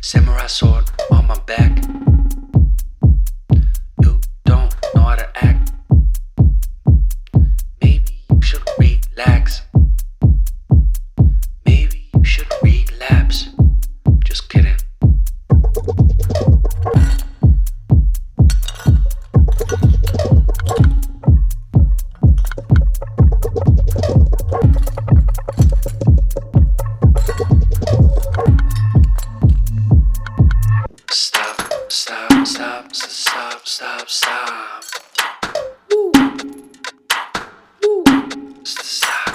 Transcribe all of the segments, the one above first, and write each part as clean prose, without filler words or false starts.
Samurai sword on my back. You don't know how to act. Maybe you should relax. Maybe you should relapse. Just kidding. Stop. Woo. Woo. Stop.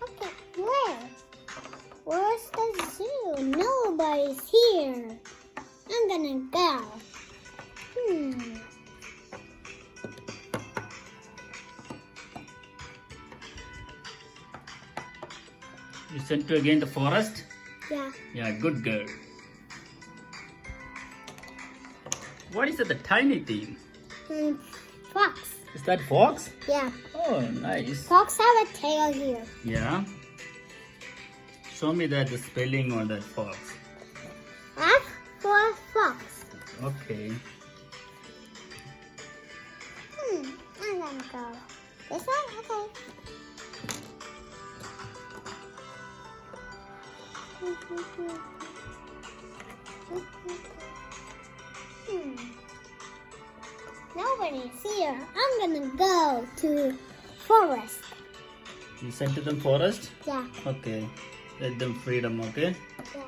Okay, where's the zoo? Nobody's here. I'm gonna go. You sent to again the forest? Yeah. Yeah, good girl. What is it, the tiny thing? Fox. Is that fox? Yeah. Oh, nice. Fox have a tail here. Yeah. Show me that the spelling on that fox. F for fox. Okay. I'm gonna go. This one? Okay. Nobody's here. I'm gonna go to forest. You sent to them forest? Yeah. Okay. Let them freedom, okay? Yeah.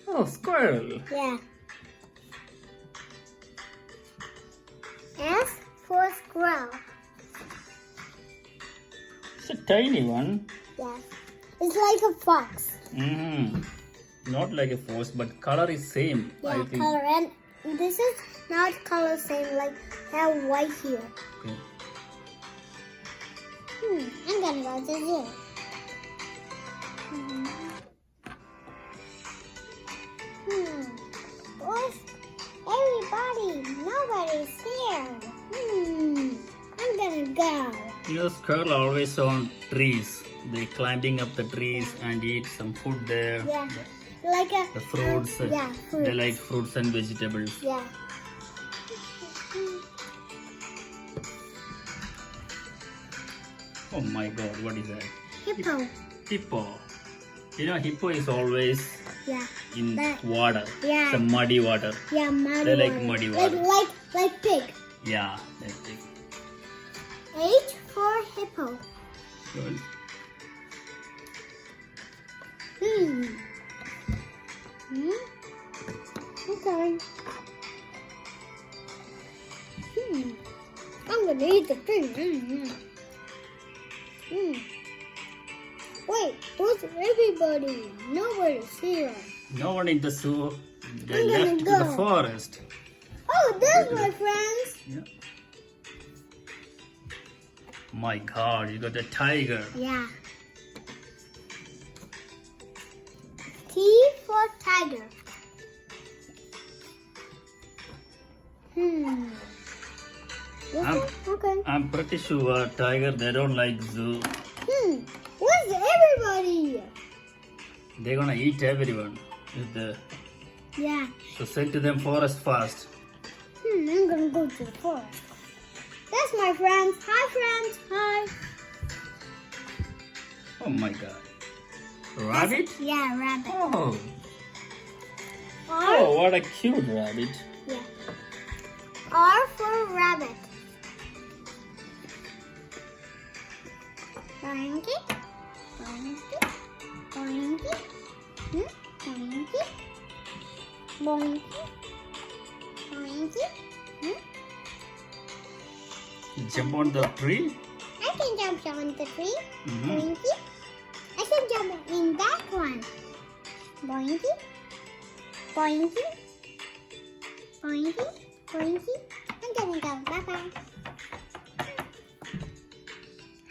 Oh, squirrel. Yeah. S for squirrel. It's a tiny one. Yeah. It's like a fox. Not like a fox, but color is same. Yeah, I think. color, and this is not color same, like have white here. Okay. I'm gonna go to the zoo. Where's everybody? Nobody's here. I'm gonna go. You know, squirrel are always on trees. They climbing up the trees and eat some food there. Yeah. Like a The fruits. yeah, fruits. They like fruits and vegetables. Yeah. Oh my god, what is that? Hippo. Hippo. You know, hippo is always Yeah. in That- water. Yeah. Some muddy water. Yeah, muddy They like water. muddy water. Like pig. Yeah, that's it. H for hippo. Good. Okay. I'm gonna eat the pig. Wait, where's everybody? Nobody's here. No one in the zoo. They I'm gonna left to go. the forest. Oh, there's my friends. Yeah. My god, you got a tiger. Yeah. T for tiger. This I'm- one? Okay. I'm pretty sure tiger they don't like zoo. Where's everybody? They're gonna eat everyone. Yeah. So send to them forest fast. I'm gonna go to the forest. That's my friends. Hi, friends. Hi. Oh my god. Rabbit? Yeah, rabbit. Oh. R. Oh, what a cute rabbit. Yeah. R for rabbit. Boinky. Boinky. Boinky. Boinky. Boinky. Boinky. Jump on the tree. I can jump on the tree. Mhm. Boinky. I can jump in that one. Boinky. Boinky. Boinky. Boinky. I'm gonna go. Bye bye.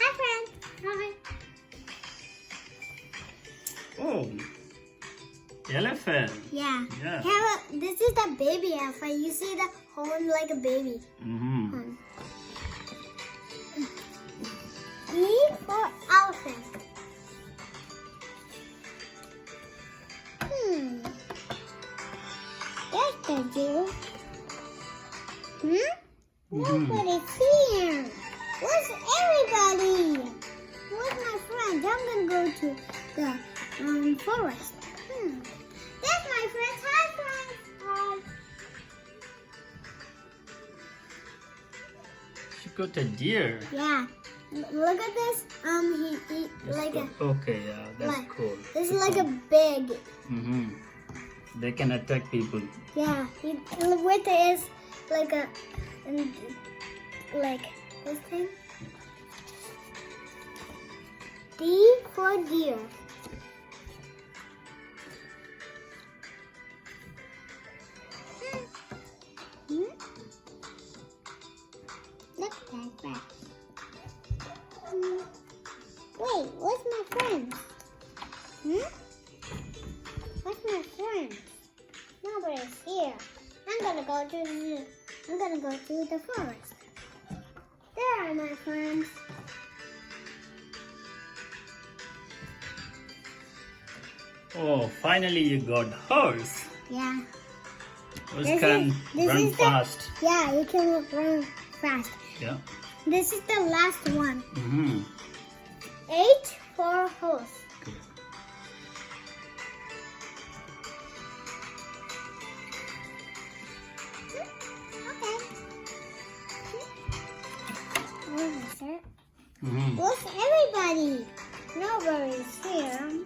Hi, friends. Hi. Oh. Elephant. Yeah. Yeah. This is the baby elephant. You see the horn like a baby. Mm-hmm. E for elephant. There's the zoo. Nobody's here. Where's everybody? Where's my friends? I'm gonna go to the forest. There's my friends. Hi, friends. Hi. She got a deer. Yeah. Look at this. He like a. Okay, yeah, that's Like, cool. This is like a big. Mm-hmm. They can attack people. Yeah. With is like a, like this thing. D for deer. Look at that. Wait, what's my friend? What's my friend? Nobody's here. I'm gonna go to the zoo. I'm gonna go to the forest. There are my friends. Oh, finally you got horse. Yeah. Horse This can this run is the- fast. Yeah, you can run fast. Yeah. This is the last one. Mm-hmm. H for horse. Okay. Where's it? Mm-hmm. Where's everybody? Nobody's here.